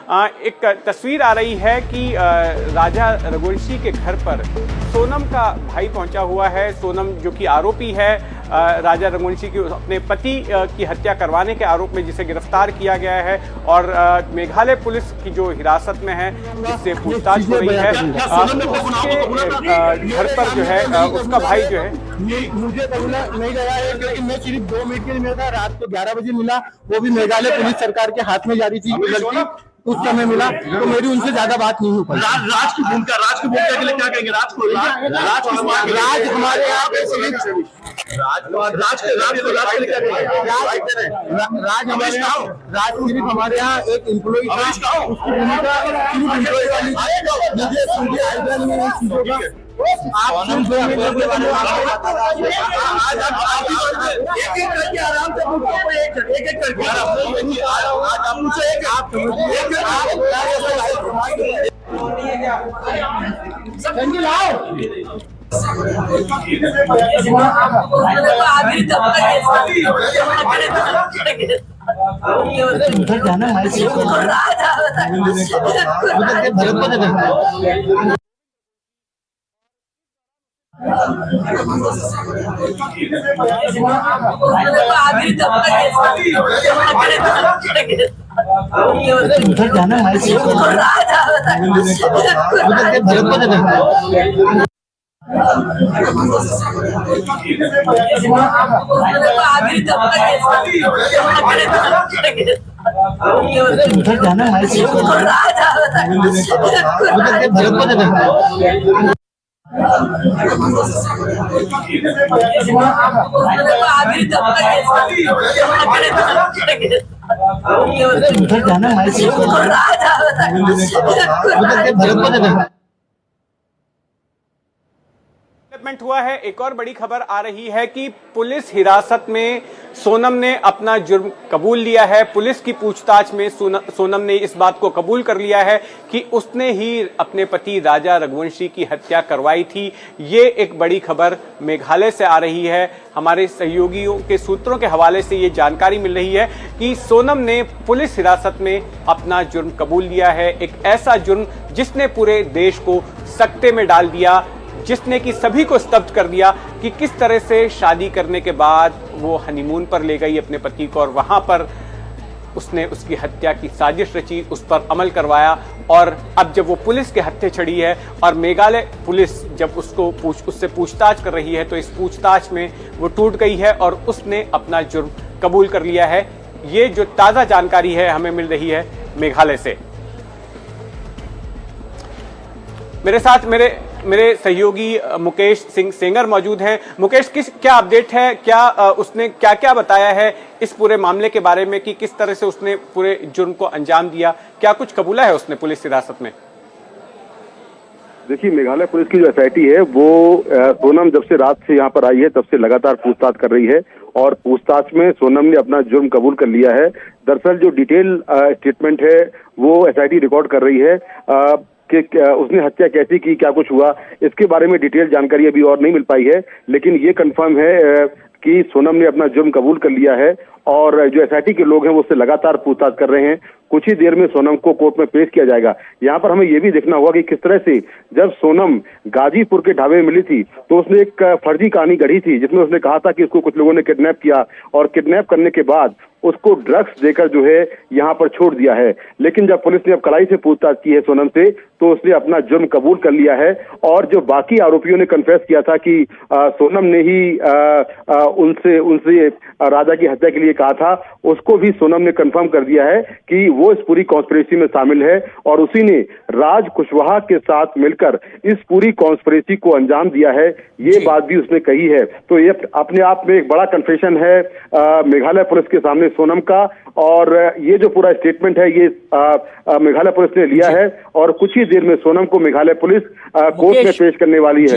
एक तस्वीर आ रही है कि राजा रघुवंशी के घर पर सोनम का भाई पहुंचा हुआ है। सोनम जो कि आरोपी है राजा रघुवंशी की अपने पति की हत्या करवाने के आरोप में, जिसे गिरफ्तार किया गया है और मेघालय पुलिस की जो हिरासत में है जिससे पूछताछ हो रही है। उसके घर पर जो है उसका भाई जो है, मुझे नहीं गया है, लेकिन मैं सिर्फ 2 मिनट के लिए मिला, रात को 11 बजे मिला, वो भी मेघालय पुलिस सरकार के हाथ में जारी थी लड़की, उस समय मिला, तो मेरी उनसे ज्यादा बात नहीं हो पाई। राज की भूमिका के लिए क्या कहेंगे? राज हमारे यहाँ पे सिर्फ राज सिर्फ हमारे यहाँ एक एम्प्लॉय था, उसकी भूमिका सिर्फ एम्प्लॉय वाली थी। मुझे आइडिया नहीं है चीजों का। आप उधर जाना उधर जाना डेवलपमेंट हुआ है। एक और बड़ी खबर आ रही है कि पुलिस हिरासत में सोनम ने अपना जुर्म कबूल लिया है। पुलिस की पूछताछ में सोनम ने इस बात को कबूल कर लिया है कि उसने ही अपने पति राजा रघुवंशी की हत्या करवाई थी। ये एक बड़ी खबर मेघालय से आ रही है। हमारे सहयोगियों के सूत्रों के हवाले से ये जानकारी मिल रही है कि सोनम ने पुलिस हिरासत में अपना जुर्म कबूल लिया है। एक ऐसा जुर्म जिसने पूरे देश को सकते में डाल दिया, जिसने कि सभी को स्तब्ध कर दिया कि किस तरह से शादी करने के बाद वो हनीमून पर ले गई अपने पति को और वहां पर उसने उसकी हत्या की साजिश रची, उस पर अमल करवाया। और अब जब वो पुलिस के हत्थे चढ़ी है और मेघालय पुलिस जब उससे पूछताछ कर रही है, तो इस पूछताछ में वो टूट गई है और उसने अपना जुर्म कबूल कर लिया है। ये जो ताज़ा जानकारी है हमें मिल रही है मेघालय से। मेरे साथ मेरे सहयोगी मुकेश सिंह सेंगर मौजूद हैं। मुकेश, क्या अपडेट है? क्या उसने क्या बताया है इस पूरे मामले के बारे में कि किस तरह से उसने पूरे जुर्म को अंजाम दिया? क्या कुछ कबूला है उसने पुलिस हिरासत में? देखिए, मेघालय पुलिस की जो एसआईटी है वो सोनम जब से रात से यहाँ पर आई है तब से लगातार पूछताछ कर रही है और पूछताछ में सोनम ने अपना जुर्म कबूल कर लिया है। दरअसल जो डिटेल स्टेटमेंट है वो एसआईटी रिकॉर्ड कर रही है कि उसने हत्या कैसी की, क्या कुछ हुआ, इसके बारे में डिटेल जानकारी अभी और नहीं मिल पाई है। लेकिन ये कंफर्म है कि सोनम ने अपना जुर्म कबूल कर लिया है और जो एसआईटी के लोग हैं वो उससे लगातार पूछताछ कर रहे हैं। कुछ ही देर में सोनम को कोर्ट में पेश किया जाएगा। यहाँ पर हमें ये भी देखना होगा कि किस तरह से जब सोनम गाजीपुर के ढाबे में मिली थी तो उसने एक फर्जी कहानी गढ़ी थी जिसमें उसने कहा था कि उसको कुछ लोगों ने किडनैप किया और किडनैप करने के बाद उसको ड्रग्स देकर जो है यहाँ पर छोड़ दिया है। लेकिन जब पुलिस ने अब कड़ाई से पूछताछ की है सोनम से, तो उसने अपना जुर्म कबूल कर लिया है और जो बाकी आरोपियों ने कन्फेस किया था कि सोनम ने ही उनसे राजा की हत्या के लिए कहा था, उसको भी सोनम ने कंफर्म कर दिया है कि वो इस पूरी कॉन्स्पिरेसी में शामिल है और उसी ने राज कुशवाहा के साथ मिलकर इस पूरी कॉन्स्पिरेसी को अंजाम दिया है। ये बात भी उसने कही है। तो ये अपने आप में एक बड़ा कन्फेशन है मेघालय पुलिस के सामने सोनम का, और ये जो पूरा स्टेटमेंट है ये मेघालय पुलिस ने लिया है और कुछ ही देर में सोनम को मेघालय पुलिस कोर्ट में पेश करने वाली है।